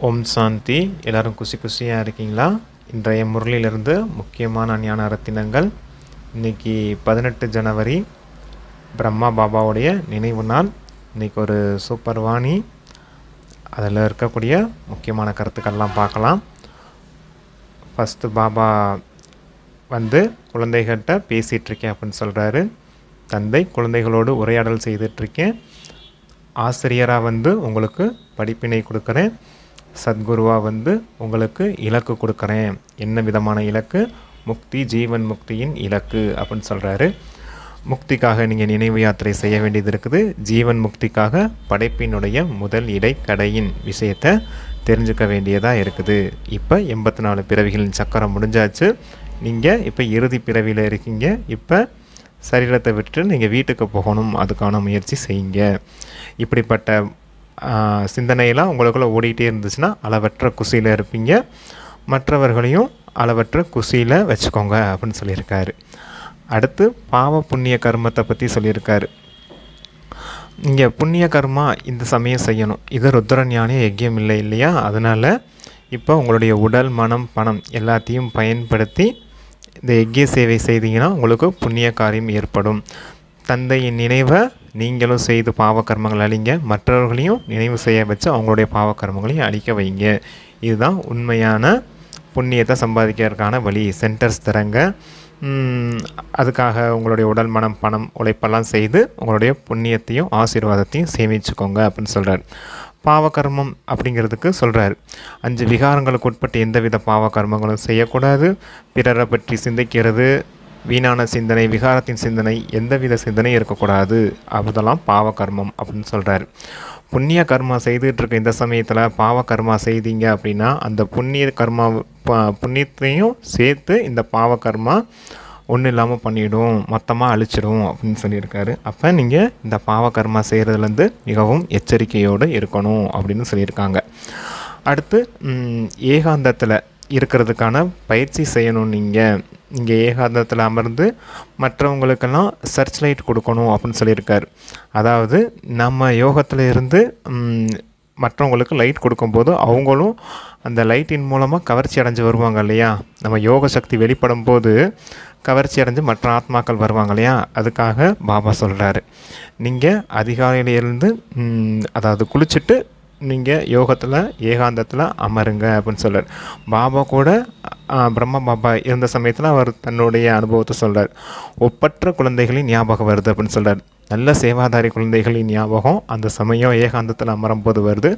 ஓம் சாந்தி. எல்லோரும் குஷியாக இருக்கீங்களா? இன்றைய முரளிலிருந்து முக்கியமான ஞான ரத்தினங்கள். இன்றைக்கி 18 ஜனவரி பிரம்மா பாபாவுடைய நினைவு நாள். இன்றைக்கி ஒரு சூப்பர் வாணி, அதில் இருக்கக்கூடிய முக்கியமான கருத்துக்கள்லாம் பார்க்கலாம். ஃபஸ்ட்டு பாபா குழந்தைகிட்ட பேசிகிட்ருக்கேன் அப்படின்னு சொல்கிறாரு. தந்தை, குழந்தைகளோடு உரையாடல் செய்துட்ருக்கேன். ஆசிரியராக உங்களுக்கு படிப்பினை கொடுக்குறேன். சத்குருவாக உங்களுக்கு இலக்கு கொடுக்குறேன். என்ன விதமான இலக்கு? முக்தி, ஜீவன் முக்தியின் இலக்கு அப்படின்னு சொல்கிறாரு. முக்திக்காக நீங்கள் நினைவு யாத்திரை செய்ய வேண்டியது இருக்குது. ஜீவன் முக்திக்காக படைப்பினுடைய முதல் இடைக்கடையின் விஷயத்தை தெரிஞ்சுக்க வேண்டியதாக இருக்குது. இப்போ 84 பிறவிகளின் சக்கரம் முடிஞ்சாச்சு. நீங்கள் இப்போ இறுதி பிறவியில் இருக்கீங்க. இப்போ சரீரத்தை விட்டு நீங்கள் வீட்டுக்கு போகணும். அதுக்கான முயற்சி செய்யுங்க. இப்படிப்பட்ட சிந்தனையெல்லாம் உங்களுக்குள்ளே ஓடிக்கிட்டே இருந்துச்சுன்னா அளவற்ற குஷியில் இருப்பீங்க. மற்றவர்களையும் அளவற்ற குஷியில் வச்சுக்கோங்க அப்படின்னு சொல்லியிருக்காரு. அடுத்து பாவ புண்ணிய கர்மத்தை பற்றி சொல்லியிருக்காரு. இங்கே புண்ணிய கர்மா இந்த சமயம் செய்யணும். இது ருத்ரஞானிய யஜ்யம் இல்லை இல்லையா? அதனால் இப்போ உங்களுடைய உடல், மனம், பணம் எல்லாத்தையும் பயன்படுத்தி இந்த யஜ்ய சேவை செய்தீங்கன்னா உங்களுக்கு புண்ணிய காரியம் ஏற்படும். தந்தையின் நினைவை நீங்களும் செய்து பாவக்கர்மங்கள் அழிங்க. மற்றவர்களையும் நினைவு செய்ய வச்சு அவங்களுடைய பாவக்கர்மங்களையும் அழிக்க வைங்க. இதுதான் உண்மையான புண்ணியத்தை சம்பாதிக்கிறதுக்கான வழி. சென்டர்ஸ் தரங்க. அதுக்காக உங்களுடைய உடல், மனம், பணம் உழைப்பெல்லாம் செய்து உங்களுடைய புண்ணியத்தையும் ஆசீர்வாதத்தையும் சேமிச்சுக்கோங்க அப்படின்னு சொல்கிறார். பாவகர்மம் அப்படிங்கிறதுக்கு சொல்கிறார். 5 விகாரங்களுக்கு உட்பட்டு எந்தவித பாவகர்மங்களும் செய்யக்கூடாது. பிறரை பற்றி சிந்திக்கிறது, வீணான சிந்தனை, விகாரத்தின் சிந்தனை, எந்தவித சிந்தனையும் இருக்கக்கூடாது. அதெல்லாம் பாவகர்மம் அப்படின்னு சொல்கிறார். புண்ணிய கர்மா செய்துட்டு இருக்க இந்த சமயத்தில் பாவகர்மா செய்தீங்க அப்படின்னா அந்த புண்ணியத்தையும் சேர்த்து இந்த பாவகர்மா ஒன்றும் இல்லாமல் பண்ணிவிடும், மொத்தமாக அழிச்சிடும் அப்படின்னு சொல்லியிருக்காரு. அப்போ நீங்கள் இந்த பாவகர்மா செய்கிறதுலேருந்து மிகவும் எச்சரிக்கையோடு இருக்கணும் அப்படின்னு சொல்லியிருக்காங்க. அடுத்து ஏகாந்தத்தில் இருக்கிறதுக்கான பயிற்சி செய்யணும். நீங்கள் ஏகாந்தத்தில் அமர்ந்து மற்றவங்களுக்கெல்லாம் சர்ச் லைட் கொடுக்கணும் அப்படின்னு சொல்லியிருக்காரு. அதாவது நம்ம யோகத்தில் இருந்து மற்றவங்களுக்கு லைட் கொடுக்கும்போது அவங்களும் அந்த லைட்டின் மூலமாக கவர்ச்சி அடைஞ்சு வருவாங்க இல்லையா? நம்ம யோக சக்தி வெளிப்படும் போது கவர்ச்சி அடைஞ்சு மற்ற ஆத்மாக்கள் வருவாங்க இல்லையா? அதுக்காக பாபா சொல்கிறாரு, நீங்கள் அதிகாலையிலேருந்து அதாவது குளிச்சுட்டு நீங்கள் யோகத்தில் ஏகாந்தத்தில் அமருங்க அப்படின்னு சொல்கிறார். பாபா கூட பிரம்மா பாபா இருந்த சமயத்தில் அவர் தன்னுடைய அனுபவத்தை சொல்கிறார். ஒப்பற்ற குழந்தைகளின் ஞாபகம் வருது அப்படின்னு சொல்கிறார். நல்ல சேவாதாரி குழந்தைகளின் ஞாபகம் அந்த சமயம் ஏகாந்தத்தில் அமரும்போது வருது.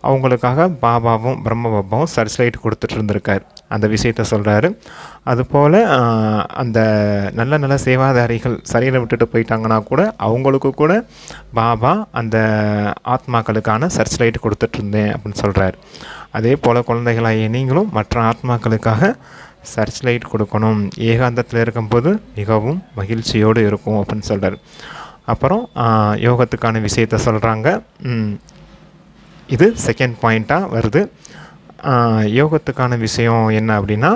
அவங்களுக்காக பாபாவும் பிரம்ம பாபாவும் சர்ச் லைட் கொடுத்துட்டு இருந்திருக்கார். அந்த விஷயத்த சொல்கிறாரு. அதுபோல் அந்த நல்ல நல்ல சேவாதாரிகள் சரீரை விட்டுட்டு போயிட்டாங்கன்னா கூட அவங்களுக்கு கூட பாபா அந்த ஆத்மாக்களுக்கான சர்ச் லைட் கொடுத்துட்ருந்தேன் அப்படின்னு சொல்கிறார். அதே போல் குழந்தைகளாகிய நீங்களும் மற்ற ஆத்மாக்களுக்காக சர்ச் லைட் கொடுக்கணும். ஏகாந்தத்தில் இருக்கும்போது மிகவும் மகிழ்ச்சியோடு இருக்கும் அப்படின்னு சொல்கிறார். அப்புறம் யோகத்துக்கான விஷயத்த சொல்கிறாங்க. இது செகண்ட் பாயிண்ட்டாக வருது. யோகத்துக்கான விஷயம் என்ன அப்படின்னா,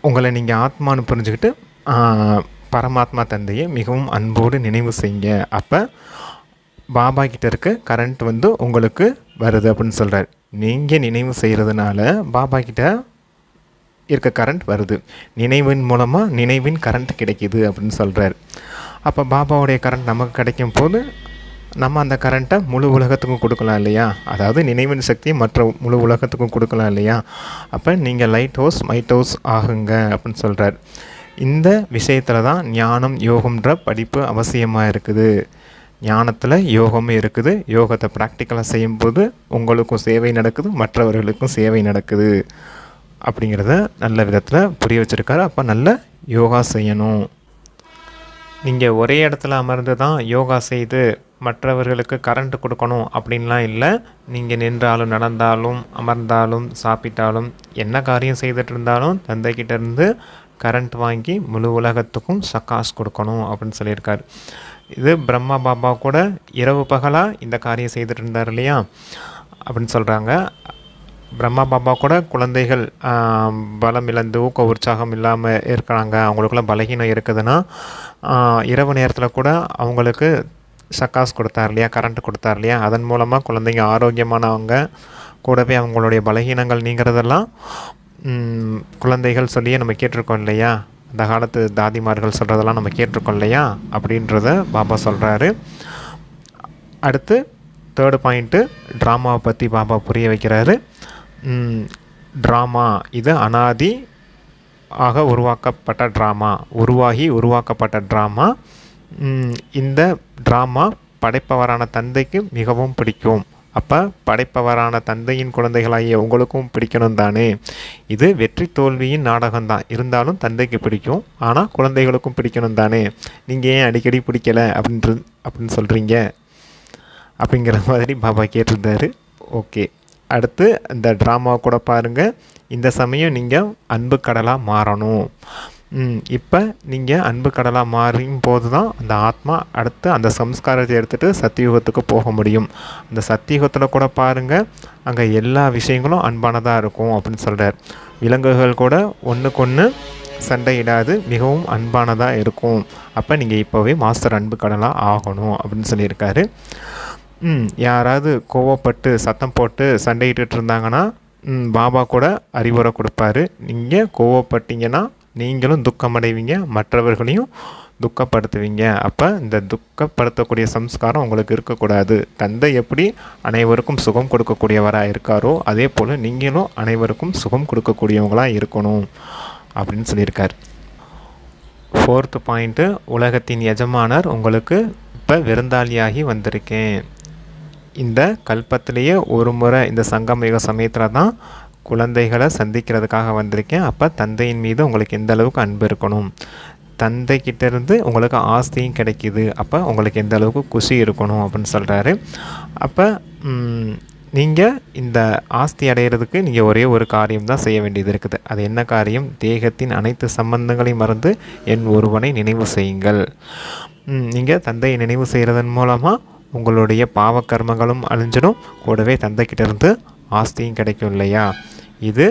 உங்களை நீங்கள் ஆத்மானு புரிஞ்சுக்கிட்டு பரமாத்மா தந்தையை மிகவும் அன்போடு நினைவு செய்யுங்க. அப்போ பாபா கிட்ட இருக்க கரண்ட் உங்களுக்கு வருது அப்படின்னு சொல்கிறார். நீங்கள் நினைவு செய்கிறதுனால பாபா கிட்ட இருக்க கரண்ட் வருது. நினைவின் மூலமாக நினைவின் கரண்ட் கிடைக்கிது அப்படின்னு சொல்கிறார். அப்போ பாபாவுடைய கரண்ட் நமக்கு கிடைக்கும் போது நம்ம அந்த கரண்ட்டை முழு உலகத்துக்கும் கொடுக்கலாம் இல்லையா? அதாவது நினைவின் சக்தியை மற்ற முழு உலகத்துக்கும் கொடுக்கலாம் இல்லையா? அப்போ நீங்கள் லைட் ஹவுஸ் மைட் ஹவுஸ் ஆகுங்க அப்படின்னு சொல்கிறார். இந்த விஷயத்தில் தான் ஞானம், யோகம்ன்ற படிப்பு அவசியமாக இருக்குது. ஞானத்தில் யோகமும் இருக்குது. யோகத்தை ப்ராக்டிக்கலாக செய்யும்போது உங்களுக்கும் சேவை நடக்குது, மற்றவர்களுக்கும் சேவை நடக்குது அப்படிங்கிறத நல்ல விதத்தில் புரிய வச்சுருக்காரு. அப்போ நல்ல யோகா செய்யணும். நீங்கள் ஒரே இடத்துல அமர்ந்து தான் யோகா செய்து மற்றவர்களுக்கு கரண்ட் கொடுக்கணும் அப்படின்லாம் இல்லை. நீங்கள் நின்றாலும், நடந்தாலும், அமர்ந்தாலும், சாப்பிட்டாலும், என்ன காரியம் செய்துட்டு இருந்தாலும் தந்தைக்கிட்டேருந்து கரண்ட் வாங்கி முழு உலகத்துக்கும் சக்காஸ் கொடுக்கணும் அப்படின்னு சொல்லியிருக்காரு. இது பிரம்மா பாபா கூட இரவு பகலாக இந்த காரியம் செய்துட்டு இருந்தார் இல்லையா அப்படின்னு சொல்கிறாங்க. பிரம்மா பாபா கூட குழந்தைகள் பலம் இழந்து ஊக்க உற்சாகம் இல்லாமல் இருக்கிறாங்க, அவங்களுக்குள்ள பலகீனம் இருக்குதுன்னா இரவு நேரத்தில் கூட அவங்களுக்கு சக்காஸ் கொடுத்தார் இல்லையா, கரண்ட் கொடுத்தார் இல்லையா, அதன் மூலமாக குழந்தைங்க ஆரோக்கியமானவங்க, கூடவே அவங்களுடைய பலகீனங்கள் நீங்கிறதெல்லாம் குழந்தைகள் சொல்லியே நம்ம கேட்டிருக்கோம் இல்லையா, அந்த காலத்து தாதிமார்கள் சொல்கிறதெல்லாம் நம்ம கேட்டிருக்கோம் இல்லையா, அப்படின்றத பாபா சொல்கிறாரு. அடுத்து 3rd பாயிண்ட்டு ட்ராமாவை பற்றி பாபா புரிய வைக்கிறாரு. ட்ராமா இது அனாதி ஆக உருவாக்கப்பட்ட ட்ராமா, உருவாக்கப்பட்ட ட்ராமா. இந்த ட்ராமா படைப்பவரான தந்தைக்கு மிகவும் பிடிக்கும். அப்போ படைப்பவரான தந்தையின் குழந்தைகளாகிய உங்களுக்கும் பிடிக்கணும் தானே. இது வெற்றி தோல்வியின் நாடகம்தான், இருந்தாலும் தந்தைக்கு பிடிக்கும். ஆனால் குழந்தைகளுக்கும் பிடிக்கணும் தானே. நீங்கள் ஏன் அடிக்கடி பிடிக்கலை அப்படின்னு சொல்கிறீங்க அப்படிங்கிற மாதிரி பாபா கேட்டிருந்தாரு. ஓகே, அடுத்து இந்த ட்ராமாவை கூட பாருங்கள். இந்த சமயம் நீங்கள் அன்பு கடலாக மாறணும். இப்போ நீங்கள் அன்பு கடலாக மாறும் போது தான் அந்த ஆத்மா அடுத்து அந்த சம்ஸ்காரத்தை எடுத்துகிட்டு சத்தியுகத்துக்கு போக முடியும். அந்த சத்தியுகத்தில் கூட பாருங்கள், அங்கே எல்லா விஷயங்களும் அன்பானதாக இருக்கும் அப்படின்னு சொல்கிறார். விலங்குகள் கூட ஒன்றுக்கொன்று சண்டையிடாது, மிகவும் அன்பானதாக இருக்கும். அப்போ நீங்கள் இப்போவே மாஸ்டர் அன்பு கடலாக ஆகணும் அப்படின்னு சொல்லியிருக்காரு. யாராவது கோவப்பட்டு சத்தம் போட்டு சண்டையிட்டு இருந்தாங்கன்னா பாபா கூட அறிவுரை கொடுப்பாரு. நீங்கள் கோவப்பட்டீங்கன்னா நீங்களும் துக்கமடைவீங்க, மற்றவர்களையும் துக்கப்படுத்துவீங்க. அப்போ இந்த துக்கப்படுத்தக்கூடிய சம்ஸ்காரம் உங்களுக்கு இருக்கக்கூடாது. தந்தை எப்படி அனைவருக்கும் சுகம் கொடுக்கக்கூடியவராக இருக்காரோ அதே போல் நீங்களும் அனைவருக்கும் சுகம் கொடுக்கக்கூடியவங்களாக இருக்கணும் அப்படின்னு சொல்லியிருக்கார். 4th பாயிண்ட்டு உலகத்தின் எஜமானர் உங்களுக்கு இப்போ விருந்தாளியாகி வந்திருக்கேன். இந்த கல்பத்திலேயே ஒரு முறை இந்த சங்கமயுக சமயத்தில் தான் குழந்தைகளை சந்திக்கிறதுக்காக வந்திருக்கேன். அப்போ தந்தையின் மீது உங்களுக்கு எந்த அளவுக்கு அன்பு இருக்கணும், தந்தைக்கிட்டேருந்து உங்களுக்கு ஆஸ்தியும் கிடைக்கிது, அப்போ உங்களுக்கு எந்த அளவுக்கு குஷி இருக்கணும் அப்படின்னு சொல்கிறாரு. அப்போ நீங்கள் இந்த ஆஸ்தி அடைகிறதுக்கு நீங்கள் ஒரே ஒரு காரியம் தான் செய்ய வேண்டியது இருக்குது. அது என்ன காரியம்? தேகத்தின் அனைத்து சம்பந்தங்களையும் மறந்து என் ஒருவனை நினைவு செய்யுங்கள். நீங்கள் தந்தையை நினைவு செய்கிறதன் மூலமாக உங்களுடைய பாவக்கர்மங்களும் அழிஞ்சிடும், கூடவே தந்தைக்கிட்டேருந்து ஆஸ்தியும் கிடைக்கும் இல்லையா. இது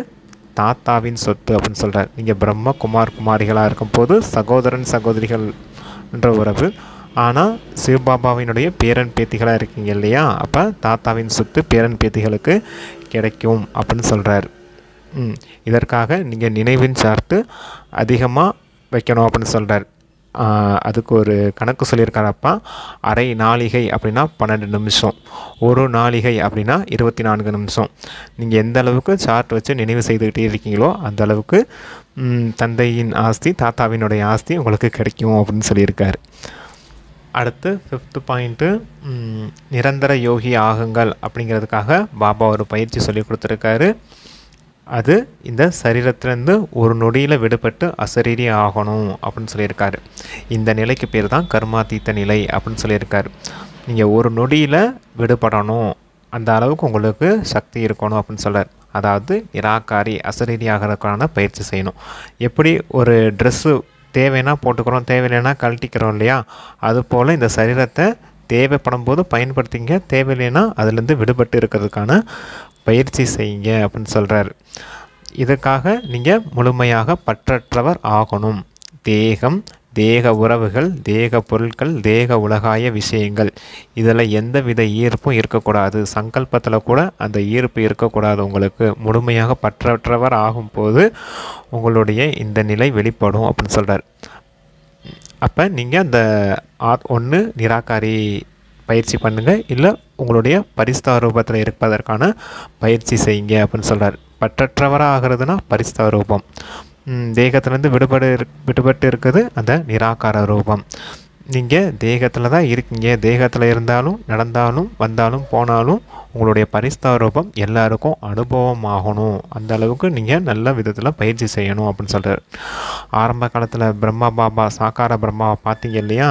தாத்தாவின் சொத்து அப்படின்னு சொல்கிறார். நீங்கள் பிரம்ம குமாரிகளாக இருக்கும்போது சகோதரன் சகோதரிகள் என்ற உறவு, ஆனால் சிவபாபாவினுடைய பேரன் பேத்திகளாக இருக்கீங்க இல்லையா, அப்போ தாத்தாவின் சொத்து பேரன் பேத்திகளுக்கு கிடைக்கும் அப்படின்னு சொல்கிறார். இதற்காக நீங்கள் நினைவின் சார்ட்டு அதிகமாக வைக்கணும் அப்படின்னு சொல்கிறார். அதுக்கு ஒரு கணக்கு சொல்லியிருக்காரப்பா. அரை நாளிகை அப்படின்னா 12 நிமிஷம், ஒரு நாளிகை அப்படின்னா 24 நிமிஷம். நீங்கள் எந்த அளவுக்கு சார்ட் வச்சு நினைவு செய்துக்கிட்டே இருக்கீங்களோ அந்த அளவுக்கு தந்தையின் ஆஸ்தி, தாத்தாவினுடைய ஆஸ்தி உங்களுக்கு கிடைக்கும் அப்படின்னு சொல்லியிருக்காரு. அடுத்து 5th பாயிண்ட்டு நிரந்தர யோகி ஆகுங்கள் அப்படிங்கிறதுக்காக பாபா ஒரு பயிற்சி சொல்லி கொடுத்துருக்காரு. அது இந்த சரீரத்திலேருந்து ஒரு நொடியில் விடுபட்டு அசரீரி ஆகணும் அப்படின்னு சொல்லியிருக்காரு. இந்த நிலைக்கு பேர் தான் கர்மாதீத்த நிலை அப்படின்னு சொல்லியிருக்காரு. நீங்கள் ஒரு நொடியில் விடுபடணும், அந்த அளவுக்கு உங்களுக்கு சக்தி இருக்கணும் அப்படின்னு சொல்கிறார். அதாவது நிராகாரி அசரீரி ஆகிறதுக்கான பயிற்சி செய்யணும். எப்படி ஒரு ட்ரெஸ்ஸு தேவைன்னா போட்டுக்கிறோம், தேவையில்லைன்னா கழட்டிக்கிறோம் இல்லையா, அதுபோல் இந்த சரீரத்தை தேவைப்படும் போது பயன்படுத்திங்க, தேவையில்லைன்னா அதுலேருந்து விடுபட்டு இருக்கிறதுக்கான பயிற்சி செய்யுங்க அப்படின்னு சொல்கிறார். இதுக்காக நீங்கள் முழுமையாக பற்றற்றவர் ஆகணும். தேகம், தேக உறவுகள், தேக பொருட்கள், தேக உலகாய விஷயங்கள், இதில் எந்தவித ஈர்ப்பும் இருக்கக்கூடாது. சங்கல்பத்தில் கூட அந்த ஈர்ப்பு இருக்கக்கூடாது. உங்களுக்கு முழுமையாக பற்றற்றவர் ஆகும்போது உங்களுடைய இந்த நிலை வெளிப்படும் அப்படின்னு சொல்கிறார். அப்போ நீங்கள் அந்த ஒன்று நிராகாரி பயிற்சி பண்ணுங்கள், இல்லை உங்களுடைய பரிஸ்தா ரூபத்தில் இருப்பதற்கான பயிற்சி செய்யுங்க அப்படின்னு சொல்கிறார். பற்றற்றவராக ஆகிறதுனா பரிஸ்தா ரூபம், தேகத்திலேருந்து விடுபட்டு இருக்குது அந்த நிராகார ரூபம். நீங்கள் தேகத்தில் தான் இருக்கீங்க, தேகத்தில் இருந்தாலும் நடந்தாலும் வந்தாலும் போனாலும் உங்களுடைய பரிஸ்தா ரூபம் எல்லாருக்கும் அனுபவம் ஆகணும். அந்த அளவுக்கு நீங்கள் நல்ல விதத்தில் பயிற்சி செய்யணும் அப்படின்னு சொல்கிறார். ஆரம்ப காலத்தில் பிரம்மா பாபா சாக்கார பிரம்மாவை பார்த்தீங்க இல்லையா,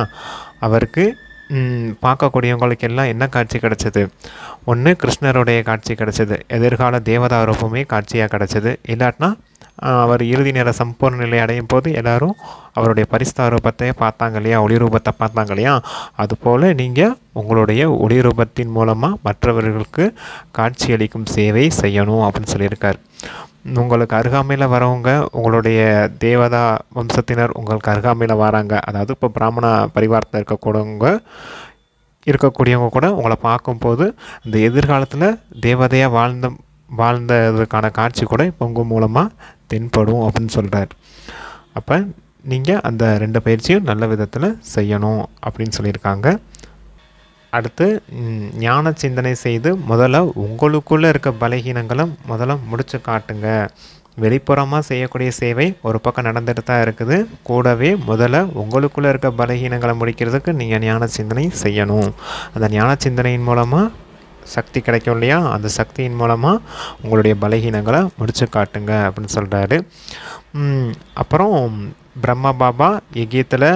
அவருக்கு பார்க்கக்கூடியவங்களுக்கு எல்லாம் என்ன காட்சி கிடச்சிது? ஒன்று கிருஷ்ணருடைய காட்சி கிடச்சிது, எதிர்கால தேவதா ரூபமே காட்சியாக கிடச்சிது. இல்லாட்டினா அவர் இறுதி நேர சம்பூர்ண நிலை அடையும் போது எல்லோரும் அவருடைய பரிஸ்தா ரூபத்தை பார்த்தாங்க இல்லையா, ஒளி ரூபத்தை பார்த்தாங்க இல்லையா, அதுபோல் நீங்கள் உங்களுடைய ஒளி ரூபத்தின் மூலமாக மற்றவர்களுக்கு காட்சியளிக்கும் சேவை செய்யணும் அப்படின்னு சொல்லியிருக்கார். உங்களுக்கு அருகாமையில் வரவங்க உங்களுடைய தேவதா வம்சத்தினர் உங்களுக்கு அருகாமையில் வராங்க, அதாவது இப்போ பிராமண பரிவாரத்தில் இருக்கக்கூடியவங்க இருக்கக்கூடியவங்க கூட உங்களை பார்க்கும்போது அந்த எதிர்காலத்தில் தேவதையாக வாழ்ந்ததுக்கான காட்சி கூட இப்போ உங்கள் மூலமாக தென்படும் அப்படின்னு சொல்கிறார். அப்போ நீங்கள் அந்த 2 பயிற்சியும் நல்ல விதத்தில் செய்யணும் அப்படின்னு சொல்லியிருக்காங்க. அடுத்து ஞான சிந்தனை செய்து முதல்ல உங்களுக்குள்ளே இருக்க பலகீனங்களை முதல்ல முடிச்சு காட்டுங்க. வெளிப்புறமாக செய்யக்கூடிய சேவை ஒரு பக்கம் நடந்துட்டு தான் இருக்குது. கூடவே முதல்ல உங்களுக்குள்ளே இருக்க பலகீனங்களை முடிக்கிறதுக்கு நீங்கள் ஞான சிந்தனை செய்யணும். அந்த ஞான சிந்தனையின் மூலமாக சக்தி கிடைக்கும் இல்லையா, அந்த சக்தியின் மூலமாக உங்களுடைய பலகீனங்களை முடிச்சு காட்டுங்க அப்படின்னு சொல்கிறாரு. அப்புறம் பிரம்மா பாபா யஜ்யத்தில்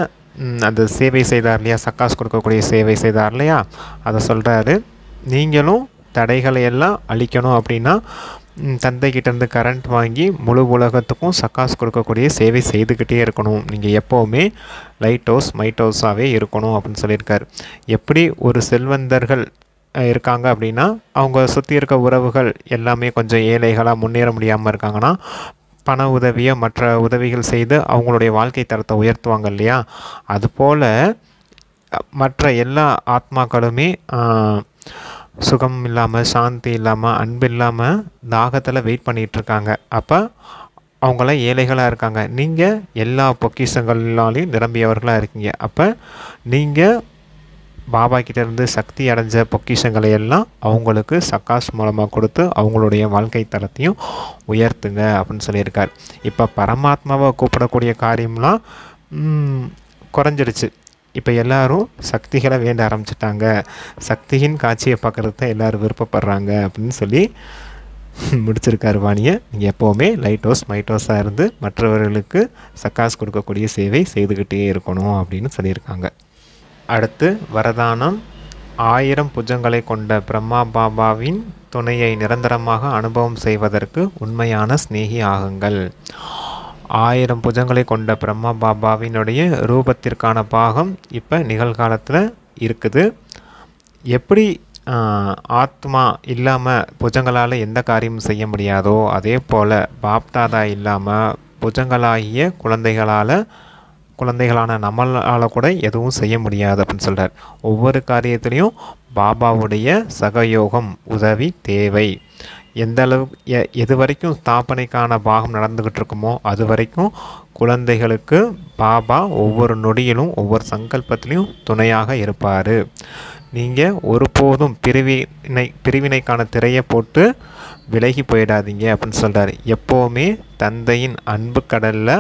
அந்த சேவை செய்தார் இல்லையா, சக்காஸ் கொடுக்கக்கூடிய சேவை செய்தார் இல்லையா, அதை சொல்கிறாரு. நீங்களும் தடைகளை எல்லாம் அழிக்கணும் அப்படின்னா தந்தைக்கிட்டேருந்து கரண்ட் வாங்கி முழு உலகத்துக்கும் சக்காஸ் கொடுக்கக்கூடிய சேவை செய்துக்கிட்டே இருக்கணும். நீங்கள் எப்போவுமே லைட் ஹவுஸ் மைட் ஹவுஸாகவே இருக்கணும் அப்படின்னு சொல்லியிருக்கார். எப்படி ஒரு செல்வந்தர்கள் இருக்காங்க அப்படின்னா அவங்க சுற்றி இருக்க உறவுகள் எல்லாமே கொஞ்சம் ஏழைகளாக முன்னேற முடியாமல் இருக்காங்கன்னா பண உதவியை மற்ற உதவிகள் செய்து அவங்களுடைய வாழ்க்கை தரத்தை உயர்த்துவாங்க இல்லையா, அதுபோல் மற்ற எல்லா ஆத்மாக்களுமே சுகம் இல்லாமல் சாந்தி இல்லாமல் அன்பு இல்லாமல் தாகத்தில் வெயிட் பண்ணிகிட்ருக்காங்க. அப்போ அவங்களாம் ஏழைகளாக இருக்காங்க. நீங்கள் எல்லா பொக்கிஷங்களாலையும் நிரம்பியவர்களாக இருக்கீங்க. அப்போ நீங்கள் பாபா கிட்டேருந்து சக்தி அடைஞ்ச பொக்கிஷங்களை எல்லாம் அவங்களுக்கு சக்காஸ் மூலமாக கொடுத்து அவங்களுடைய வாழ்க்கை தரத்தையும் உயர்த்துங்க அப்படின்னு சொல்லியிருக்கார். இப்போ பரமாத்மாவை கூப்பிடக்கூடிய காரியம்லாம் குறைஞ்சிடுச்சு. இப்போ எல்லோரும் சக்திகளை வேண்ட ஆரம்பிச்சிட்டாங்க. சக்தியின் காட்சியை பார்க்குறது தான் எல்லோரும் விருப்பப்படுறாங்க அப்படின்னு சொல்லி முடிச்சிருக்காரு வாணியை. நீங்கள் எப்போவுமே லைட் ஹவுஸ் மைட் ஹவுஸாக இருந்து மற்றவர்களுக்கு சக்காஸ் கொடுக்கக்கூடிய சேவை செய்துக்கிட்டே இருக்கணும் அப்படின்னு சொல்லியிருக்காங்க. அடுத்து வரதானம் 1000 புஜங்களை கொண்ட பிரம்மா பாபாவின் துணையை நிரந்தரமாக அனுபவம் செய்வதற்கு உண்மையான சிநேகி ஆகுங்கள். 1000 புஜங்களை கொண்ட பிரம்மா பாபாவினுடைய ரூபத்திற்கான பாகம் இப்போ நிகழ்காலத்தில் இருக்குது. எப்படி ஆத்மா இல்லாமல் புஜங்களால் எந்த காரியமும் செய்ய முடியாதோ அதே போல் பாப்தாதா இல்லாமல் புஜங்களாகிய குழந்தைகளான நம்மளால் கூட எதுவும் செய்ய முடியாது அப்படின்னு சொல்கிறார். ஒவ்வொரு காரியத்திலையும் பாபாவுடைய சகயோகம் உதவி தேவை. எந்த அளவு எது வரைக்கும் ஸ்தாபனைக்கான பாகம் நடந்துக்கிட்டு இருக்குமோ அது வரைக்கும் குழந்தைகளுக்கு பாபா ஒவ்வொரு நொடியிலும் ஒவ்வொரு சங்கல்பத்திலையும் துணையாக இருப்பார். நீங்கள் ஒருபோதும் பிரிவினைக்கான திரையை போட்டு விலகி போயிடாதீங்க அப்படின்னு சொல்கிறார். எப்போவுமே தந்தையின் அன்பு கடலில்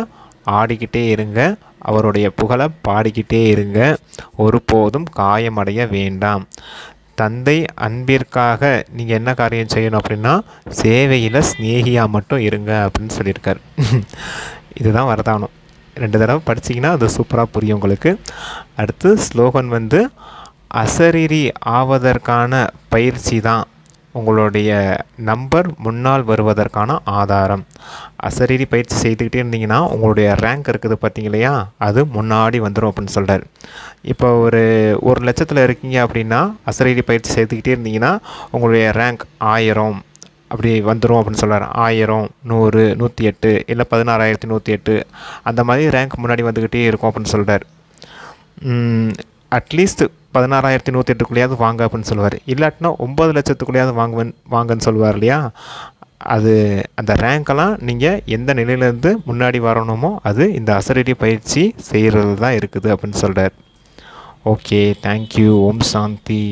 ஆடிக்கிட்டே இருங்க, அவருடைய புகழை பாடிக்கிட்டே இருங்க, ஒருபோதும் காயமடைய வேண்டாம். தந்தை அன்பிற்காக நீங்கள் என்ன காரியம் செய்யணும் அப்படின்னா சேவையில் சிநேகியாக மட்டும் இருங்க அப்படின்னு சொல்லியிருக்கார். இதுதான் வரதானம். 2 தடவை படிச்சிங்கன்னா அது சூப்பராக புரியும் உங்களுக்கு. அடுத்து ஸ்லோகன் அசரீரி ஆவதற்கான பயிற்சி தான் உங்களுடைய நம்பர் முன்னால் வருவதற்கான ஆதாரம். அசரீரி பயிற்சி செய்துக்கிட்டே இருந்தீங்கன்னா உங்களுடைய ரேங்க் இருக்குது பார்த்தீங்க இல்லையா, அது முன்னாடி வந்துடும் அப்படின்னு சொல்கிறார். இப்போ ஒரு 1,00,000 இருக்கீங்க அப்படின்னா அசரீரி பயிற்சி செய்துக்கிட்டே இருந்தீங்கன்னா உங்களுடைய ரேங்க் 1000 அப்படி வந்துடும் அப்படின்னு சொல்கிறார். 1000, 100, 108 இல்லை 16,108 அந்த மாதிரி ரேங்க் முன்னாடி வந்துக்கிட்டே இருக்கும் அப்படின்னு சொல்கிறார். அட்லீஸ்ட் 16,108க்குள்ளேயாவது வாங்க அப்படின்னு சொல்லுவார். இல்லாட்டினா 9,00,000க்குள்ளேயாவது வாங்கன்னு சொல்லுவார் இல்லையா. அது அந்த ரேங்க்கெல்லாம் நீங்கள் எந்த நிலையிலேருந்து முன்னாடி வரணுமோ அது இந்த அசரீரி பயிற்சி செய்கிறது தான் இருக்குது அப்படின்னு சொல்கிறார். Okay, thank you. ஓம் சாந்தி.